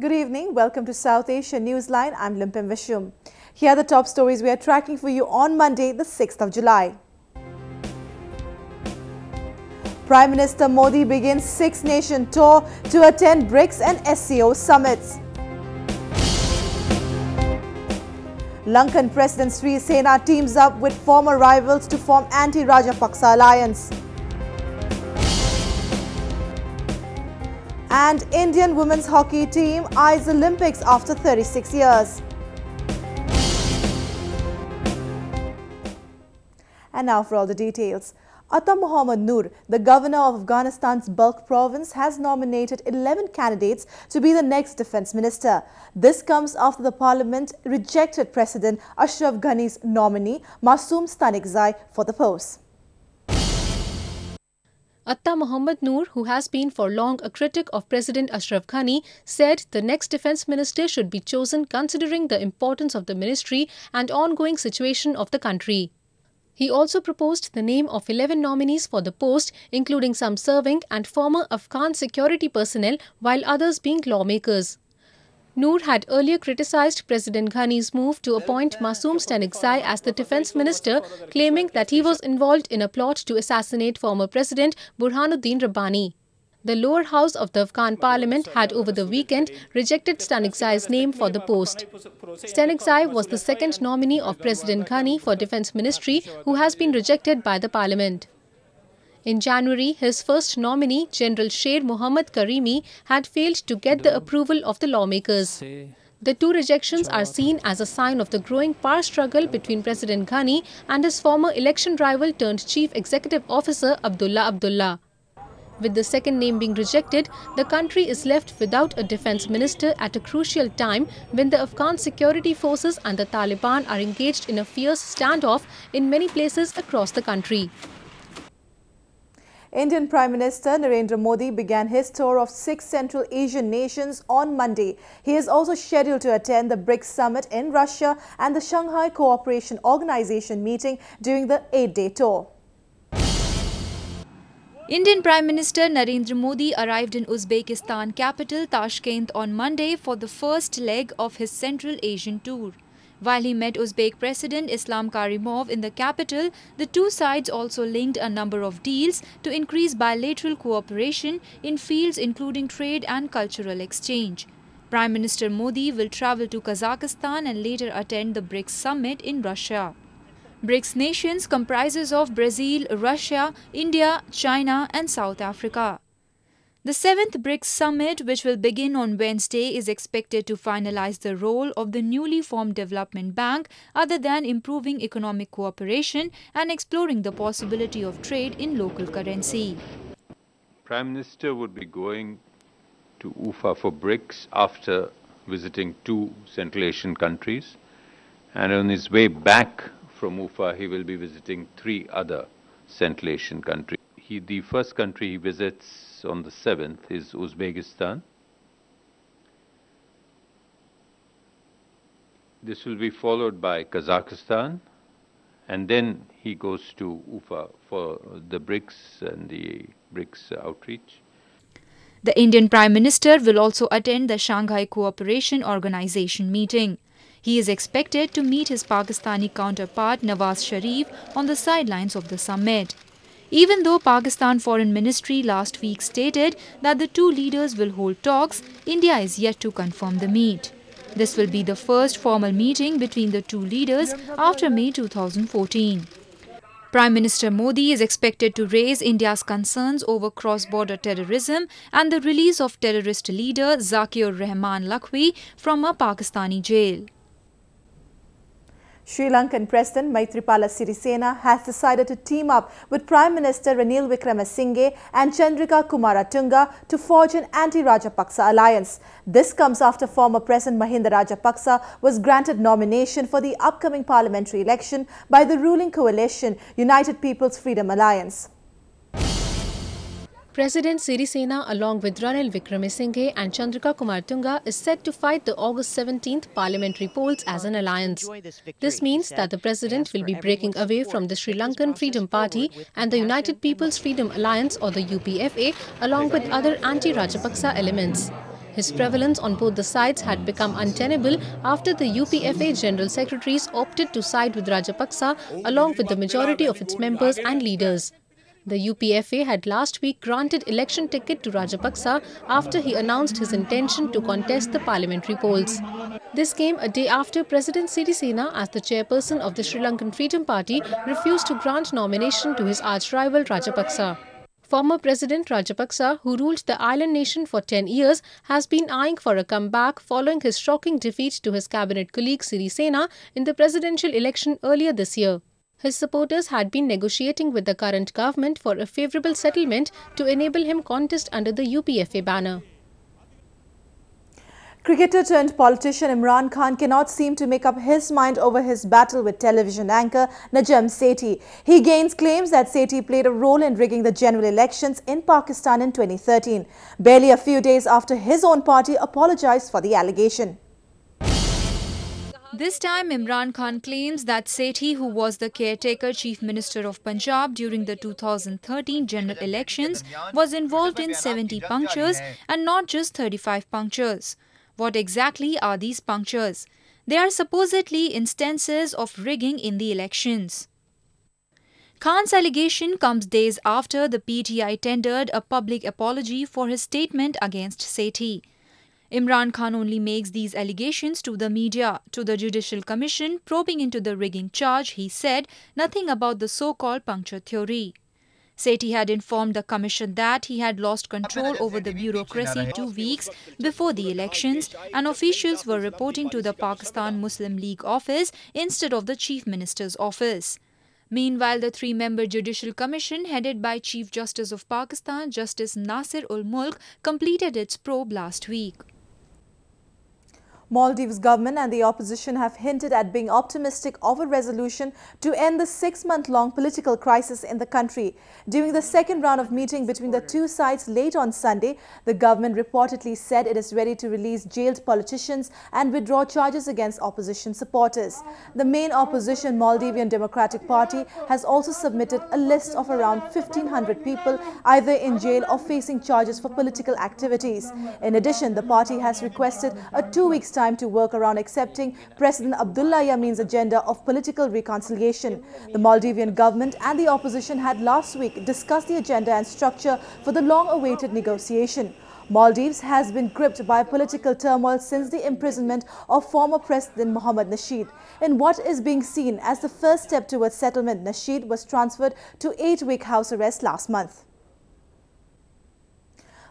Good evening. Welcome to South Asia Newsline. I'm Limpim Vishum. Here are the top stories we are tracking for you on Monday, the 6th of July. Prime Minister Modi begins six-nation tour to attend BRICS and SCO summits. Lankan President Sirisena teams up with former rivals to form anti-Rajapaksa alliance. And Indian women's hockey team eyes Olympics after 36 years. And now for all the details. Atta Mohammad Noor, the governor of Afghanistan's Balkh province, has nominated 11 candidates to be the next defense minister. This comes after the parliament rejected President Ashraf Ghani's nominee, Masoom Stanikzai, for the post. Atta Mohammad Noor, who has been for long a critic of President Ashraf Ghani, said the next defence minister should be chosen considering the importance of the ministry and ongoing situation of the country. He also proposed the name of 11 nominees for the post, including some serving and former Afghan security personnel, while others being lawmakers. Noor had earlier criticised President Ghani's move to appoint Masoom Stanikzai as the defence minister, claiming that he was involved in a plot to assassinate former President Burhanuddin Rabbani. The lower house of the Afghan parliament had over the weekend rejected Stanikzai's name for the post. Stanikzai was the second nominee of President Ghani for defence ministry who has been rejected by the parliament. In January, his first nominee, General Sher Mohammad Karimi, had failed to get the approval of the lawmakers. The two rejections are seen as a sign of the growing power struggle between President Ghani and his former election rival turned Chief Executive Officer Abdullah Abdullah. With the second name being rejected, the country is left without a defence minister at a crucial time when the Afghan security forces and the Taliban are engaged in a fierce standoff in many places across the country. Indian Prime Minister Narendra Modi began his tour of 6 Central Asian nations on Monday. He is also scheduled to attend the BRICS summit in Russia and the Shanghai Cooperation Organization meeting during the 8-day tour. Indian Prime Minister Narendra Modi arrived in Uzbekistan capital Tashkent on Monday for the first leg of his Central Asian tour. While he met Uzbek President Islam Karimov in the capital, the two sides also linked a number of deals to increase bilateral cooperation in fields including trade and cultural exchange. Prime Minister Modi will travel to Kazakhstan and later attend the BRICS summit in Russia. BRICS nations comprises of Brazil, Russia, India, China and South Africa. The 7th BRICS summit, which will begin on Wednesday, is expected to finalize the role of the newly formed development bank other than improving economic cooperation and exploring the possibility of trade in local currency. Prime Minister would be going to UFA for BRICS after visiting 2 Central Asian countries, and on his way back from UFA he will be visiting 3 other Central Asian countries. The first country he visits on the 7th is Uzbekistan. This will be followed by Kazakhstan, and then he goes to UFA for the BRICS and the BRICS outreach. The Indian Prime Minister will also attend the Shanghai Cooperation Organization meeting. He is expected to meet his Pakistani counterpart Nawaz Sharif on the sidelines of the summit. Even though Pakistan Foreign Ministry last week stated that the two leaders will hold talks, India is yet to confirm the meet. This will be the first formal meeting between the two leaders after May 2014. Prime Minister Modi is expected to raise India's concerns over cross-border terrorism and the release of terrorist leader Zakir Rahman Lakhvi from a Pakistani jail. Sri Lankan President Maithripala Sirisena has decided to team up with Prime Minister Ranil Wickremesinghe and Chandrika Kumaratunga to forge an anti-Rajapaksa alliance. This comes after former President Mahinda Rajapaksa was granted nomination for the upcoming parliamentary election by the ruling coalition United People's Freedom Alliance. President Sirisena, along with Ranil Wickremesinghe and Chandrika Kumaratunga, is set to fight the August 17th parliamentary polls as an alliance. This means that the president will be breaking away from the Sri Lankan Freedom Party and the United People's Freedom Alliance, or the UPFA, along with other anti-Rajapaksa elements. His prevalence on both the sides had become untenable after the UPFA General Secretaries opted to side with Rajapaksa along with the majority of its members and leaders. The UPFA had last week granted election ticket to Rajapaksa after he announced his intention to contest the parliamentary polls. This came a day after President Sirisena, as the chairperson of the Sri Lankan Freedom Party, refused to grant nomination to his arch-rival Rajapaksa. Former President Rajapaksa, who ruled the island nation for 10 years, has been eyeing for a comeback following his shocking defeat to his cabinet colleague Sirisena in the presidential election earlier this year. His supporters had been negotiating with the current government for a favourable settlement to enable him contest under the UPFA banner. Cricketer turned politician Imran Khan cannot seem to make up his mind over his battle with television anchor Najem Sethi. He gains claims that Sethi played a role in rigging the general elections in Pakistan in 2013, barely a few days after his own party apologized for the allegation. This time, Imran Khan claims that Sethi, who was the caretaker Chief Minister of Punjab during the 2013 general elections, was involved in 70 punctures and not just 35 punctures. What exactly are these punctures? They are supposedly instances of rigging in the elections. Khan's allegation comes days after the PTI tendered a public apology for his statement against Sethi. Imran Khan only makes these allegations to the media. To the Judicial Commission probing into the rigging charge, he said nothing about the so-called puncture theory. Sethi had informed the commission that he had lost control over the bureaucracy 2 weeks before the elections, and officials were reporting to the Pakistan Muslim League office instead of the Chief Minister's office. Meanwhile, the 3-member Judicial Commission headed by Chief Justice of Pakistan, Justice Nasir ul Mulk, completed its probe last week. Maldives government and the opposition have hinted at being optimistic of a resolution to end the 6-month-long political crisis in the country. During the second round of meeting between the two sides late on Sunday, the government reportedly said it is ready to release jailed politicians and withdraw charges against opposition supporters. The main opposition, Maldivian Democratic Party, has also submitted a list of around 1,500 people either in jail or facing charges for political activities. In addition, the party has requested a 2-week time to work around accepting President Abdullah Yamin's agenda of political reconciliation. The Maldivian government and the opposition had last week discussed the agenda and structure for the long-awaited negotiation. Maldives has been gripped by political turmoil since the imprisonment of former President Mohammad Nasheed. In what is being seen as the first step towards settlement, Nasheed was transferred to 8-week house arrest last month.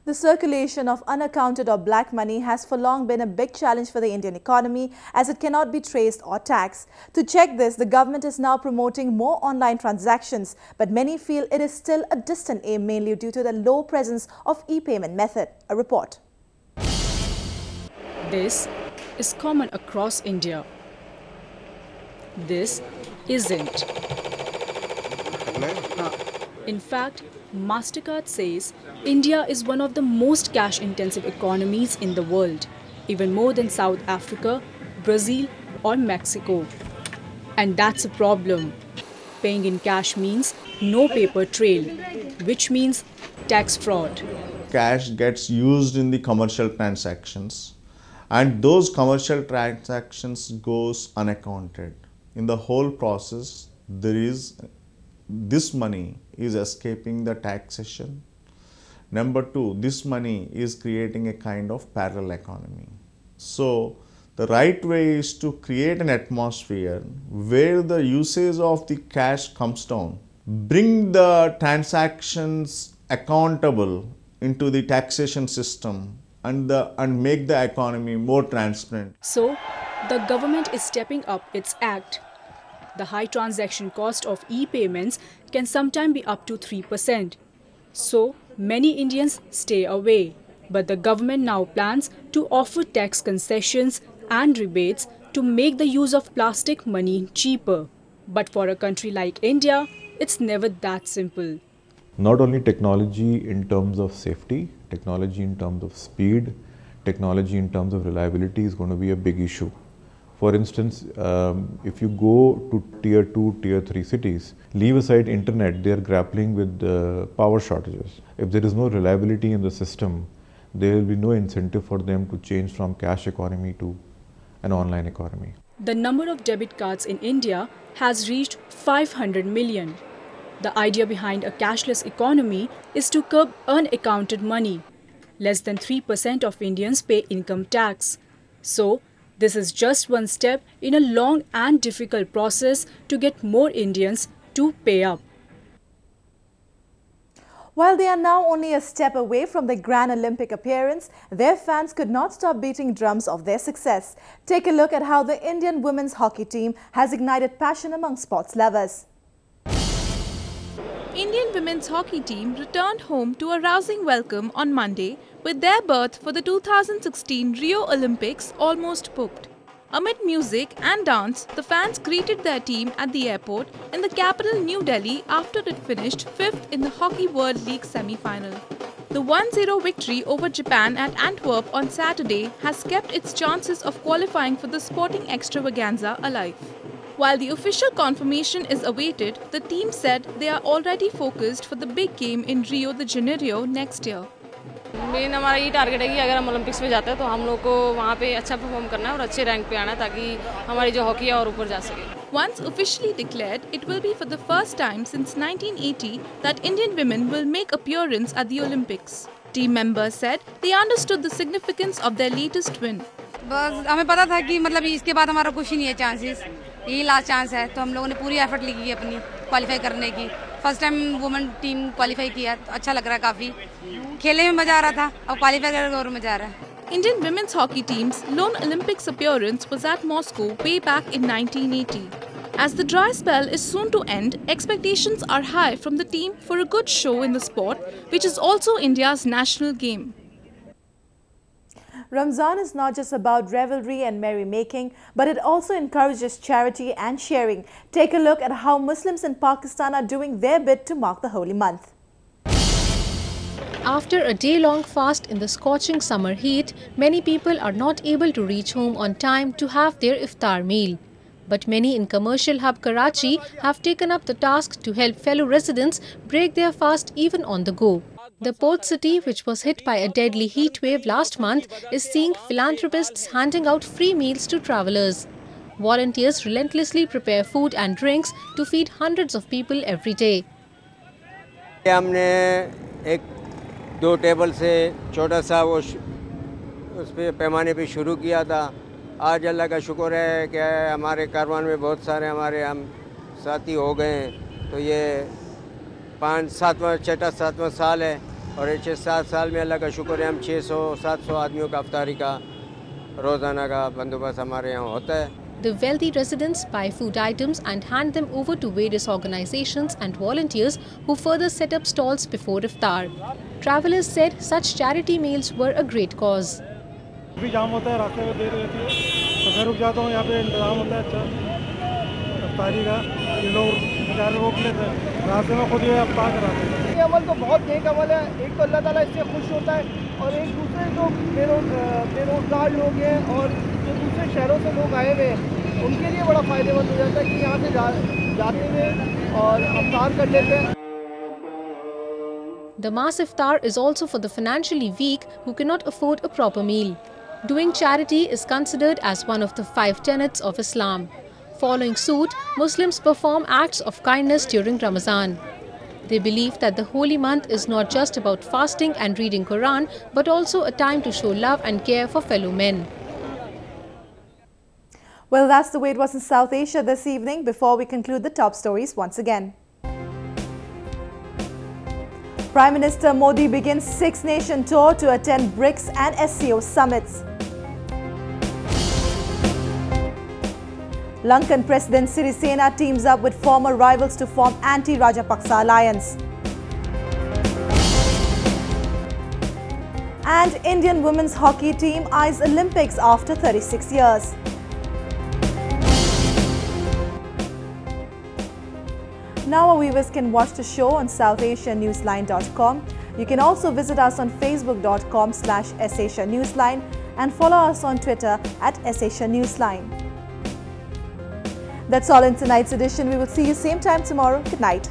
The circulation of unaccounted or black money has for long been a big challenge for the Indian economy, as it cannot be traced or taxed. To check this, the government is now promoting more online transactions, but many feel it is still a distant aim, mainly due to the low presence of e-payment method. A report. This is common across India. This isn't. In fact, MasterCard says India is one of the most cash-intensive economies in the world, even more than South Africa, Brazil or Mexico. And that's a problem. Paying in cash means no paper trail, which means tax fraud. Cash gets used in the commercial transactions, and those commercial transactions goes unaccounted. In the whole process, this money is escaping the taxation. Number 2, this money is creating a kind of parallel economy. So the right way is to create an atmosphere where the usage of the cash comes down, bring the transactions accountable into the taxation system, and make the economy more transparent. So the government is stepping up its act. The high transaction cost of e-payments can sometimes be up to 3%. So many Indians stay away. But the government now plans to offer tax concessions and rebates to make the use of plastic money cheaper. But for a country like India, it's never that simple. Not only technology in terms of safety, technology in terms of speed, technology in terms of reliability is going to be a big issue. For instance, if you go to tier 2, tier 3 cities, leave aside internet, they are grappling with power shortages. If there is no reliability in the system, there will be no incentive for them to change from cash economy to an online economy. The number of debit cards in India has reached 500 million. The idea behind a cashless economy is to curb unaccounted money. Less than 3% of Indians pay income tax. So, this is just one step in a long and difficult process to get more Indians to pay up. While they are now only a step away from their grand Olympic appearance, their fans could not stop beating drums of their success. Take a look at how the Indian women's hockey team has ignited passion among sports lovers. Indian women's hockey team returned home to a rousing welcome on Monday with their berth for the 2016 Rio Olympics almost booked. Amid music and dance, the fans greeted their team at the airport in the capital New Delhi after it finished 5th in the Hockey World League semi-final. The 1-0 victory over Japan at Antwerp on Saturday has kept its chances of qualifying for the sporting extravaganza alive. While the official confirmation is awaited, the team said they are already focused for the big game in Rio de Janeiro next year. Main हमारा ये target है कि अगर हम Olympics में जाते हैं तो हम लोग को वहाँ पे अच्छा परफॉर्म करना है और अच्छे रैंक पे आना है ताकि हमारी जो हॉकी है और ऊपर जा सके. Once officially declared, it will be for the first time since 1980 that Indian women will make appearance at the Olympics. Team members said they understood the significance of their latest win. बस हमें पता था कि मतलब इसके बाद हमारा कुछ ही नहीं है चांसेस, यही लास्ट चांस है, तो हम लोगों ने पूरी एफर्ट लगी की अपनी क्वालिफाई करने की. First time women team qualify किया, तो अच्छा लग रहा है काफ़ी. खेलने में मज़ा आ रहा था, अब क्वालिफाई करके और मज़ा आ रहा है. Indian women's hockey team's lone Olympics appearance was at Moscow way back in 1980. As the dry spell is soon to end, expectations are high from the team for a good show in the sport, which is also India's national game. Ramzan is not just about revelry and merrymaking, but it also encourages charity and sharing. Take a look at how Muslims in Pakistan are doing their bit to mark the holy month. After a day-long fast in the scorching summer heat, many people are not able to reach home on time to have their iftar meal. But many in commercial hub Karachi have taken up the task to help fellow residents break their fast even on the go. The port city, which was hit by a deadly heat wave last month, is seeing philanthropists handing out free meals to travellers. Volunteers relentlessly prepare food and drinks to feed hundreds of people every day. हमने एक 2 table से छोटा सा वो उस पे पैमाने पे शुरू किया था. आज अल्लाह का शुक्र है कि हमारे कारवान में बहुत सारे हमारे हम साथी हो गए हैं. तो ये 6-7वां साल है और 6-7 साल में अल्लाह का शुक्र है हम 600-700 आदमियों का अफ्तारी का रोज़ाना का बंदोबस्त हमारे यहाँ होता है. The wealthy residents buy food items and hand them over to various organizations and volunteers who further set up stalls before iftar. Travelers said such charity meals were a great cause. भी जाम होता है, रास्ते में देर रहती है, तो मैं रुक जाता हूँ. यहाँ पे इंतजाम होता है अच्छा अफ्तारी का, ये लोग बेचारे रोक लेते हैं, रास्ते में खुद ये अफ्तार कराते हैं. ये अमल तो बहुत नेक अमल है. एक तो अल्लाह ताला इससे खुश होता है और एक दूसरे जो बेरोजगार लोग हैं और जो दूसरे शहरों से लोग आए हुए हैं उनके लिए बड़ा फ़ायदेमंद हो जाता है कि यहाँ से जाते हुए और अफ्तार कर लेते हैं. The mass iftar is also for the financially weak who cannot afford a proper meal. Doing charity is considered as one of the 5 tenets of Islam. Following suit, Muslims perform acts of kindness during Ramadan. They believe that the holy month is not just about fasting and reading Quran, but also a time to show love and care for fellow men. Well, that's the way it was in South Asia this evening. Before we conclude the top stories once again. Prime Minister Modi begins 6-nation tour to attend BRICS and SCO summits. Lankan President Sirisena teams up with former rivals to form anti-Rajapaksa alliance. And Indian women's hockey team eyes Olympics after 36 years. Now our viewers can watch the show on SouthAsiaNewsline.com. You can also visit us on Facebook.com/SAsiaNewsline and follow us on Twitter @SAsiaNewsline. That's all in tonight's edition. We will see you same time tomorrow. Good night.